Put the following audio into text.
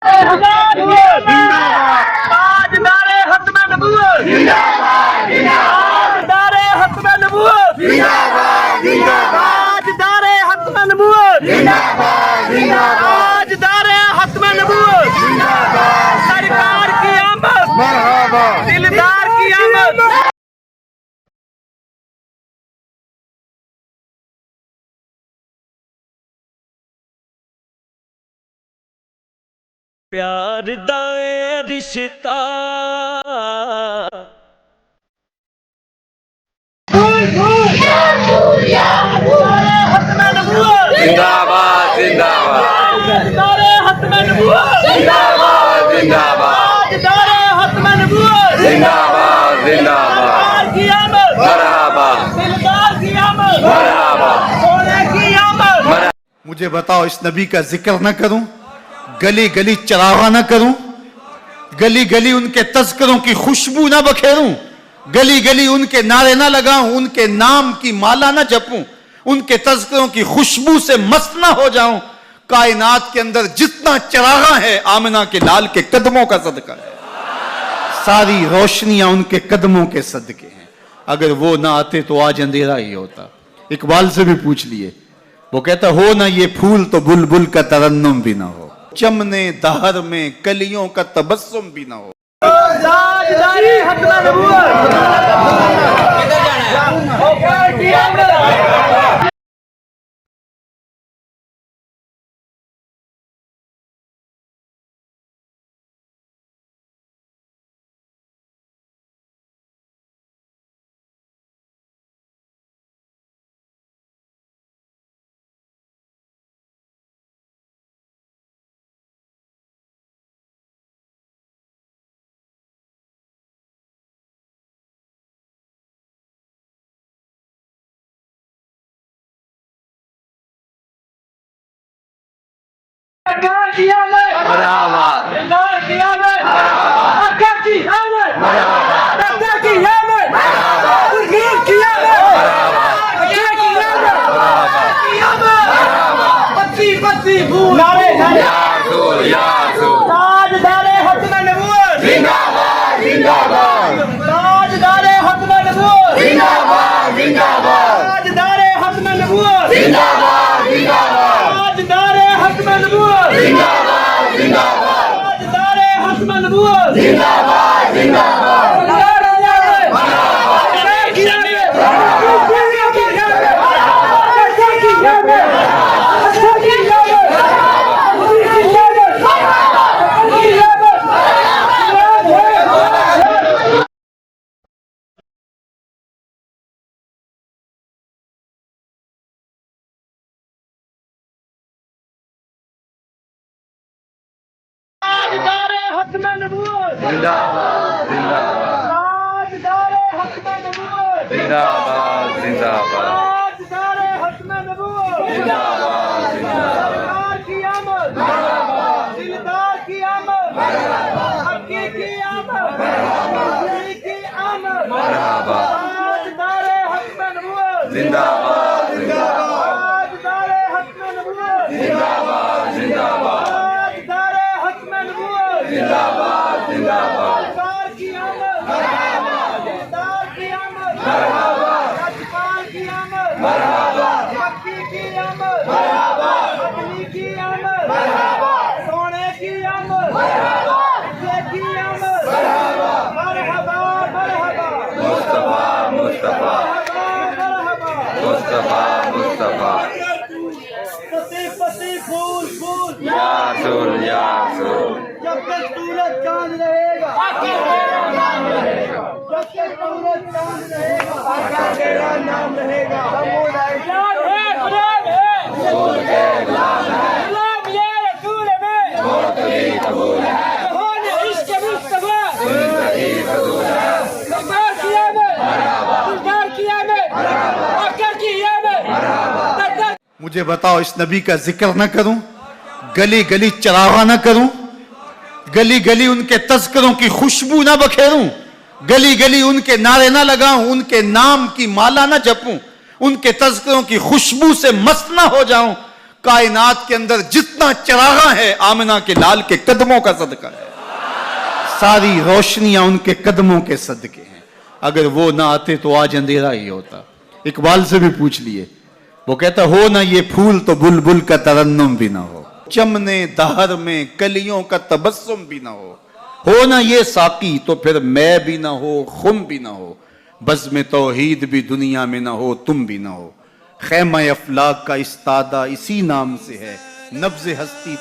ताजदारे खत्मे नबूवत ताजदारे खत्मे नबूवत ताजदारे खत्मे नबूवत ताजदारे खत्मे नबूवत सरकार की आमद दिलदार की आमद। प्यार दा रिश्ता जिंदाबाद जिंदाबाद जिंदाबाद जिंदाबाद जिंदाबाद जिंदाबाद मरहबा मरहबा। मुझे बताओ, इस नबी का जिक्र न करूं, गली गली चरावा न करूं, गली गली उनके तस्करों की खुशबू ना बखेरूं, गली गली उनके नारे ना लगाऊं, उनके नाम की माला ना जपूं, उनके तस्करों की खुशबू से मस्त ना हो जाऊं। कायनात के अंदर जितना चरागा है आमिना के लाल के कदमों का सदका है, सारी रोशनियां उनके कदमों के सदके हैं। अगर वो ना आते तो आज अंधेरा ही होता। इकबाल से भी पूछ लिए, वो कहता हो ना ये फूल तो बुलबुल का तरन्नुम भी ना हो, चमने दहर में कलियों का तबस्सुम भी ना हो। ताजदारे खत्मे नबूवत मरहबा ताजदारे खत्मे नबूवत जिंदाबाद जिंदाबाद ताजदारे खत्मे नबूवत जिंदाबाद जिंदाबाद ताजदारे खत्मे नबूवत जिंदाबाद जिंदाबाद ताजदारे खत्मे नबूवत जिंदाबाद जिंदाबाद ताजदारे खत्मे नबूवत जिंदाबाद जिंदाबाद ताजदारे खत्मे नबूवत जिंदाबाद जिंदाबाद ताजदारे खत्मे नबूवत जिंदाबाद जिंदाबाद ताजदारे खत्मे नबूवत जिंदाबाद जिंदाबाद सरकार की आमद दिलदार की आमद हकी की आमद दिल की आमद मरहबा ताजदारे खत्मे नबूवत जिंदाबाद जिंदाबाद ताजदारे खत्मे नबूवत जिंदाबाद जिंदाबाद ताजदारे खत्मे नबूवत जिंदाबाद जिंदाबाद सरकार की आमद दिलदार की आमद राज्यपाल की आमद हकी की आमद अदली की आमद सोने की आमद हिस्से की आमद मरहबा मरहबा मुस्तफा मुस्तफा मरहबा मुस्तफा मुस्तफा पति पति फूल फूल या रसूल या रसूल जब तक सूरज चांद रहेगा जब तक सूरज चांद रहेगा आका तेरा नाम रहेगा रसूल के गुलाम है मोहतदी कबूल है जिंदगी कबूल है मुझे बताओ, इस नबी का जिक्र न करूं, गली गली चरावा न करूं, गली गली उनके तस्करों की खुशबू ना बखेरूं, गली गली उनके नारे ना लगाऊं, उनके नाम की माला ना जपूं, उनके तस्करों की खुशबू से मस्त ना हो जाऊं। कायनात के अंदर जितना चरागा है आमिना के लाल के कदमों का सदका है। सारी रोशनियां उनके कदमों के सदके हैं। अगर वो ना आते तो आज अंधेरा ही होता। इकबाल से भी पूछ लिए, वो कहता हो ना ये फूल तो बुलबुल का तरन्नुम भी ना हो, चमने दहर में कलियों का तबस्सुम भी ना हो ना ये साकी तो फिर मैं भी ना हो, खुम भी ना हो, बज़्म तौहीद भी दुनिया में ना हो, तुम भी ना हो। खैमा अफलाक का इस्तादा इसी नाम से है, नब्ज़ हस्ती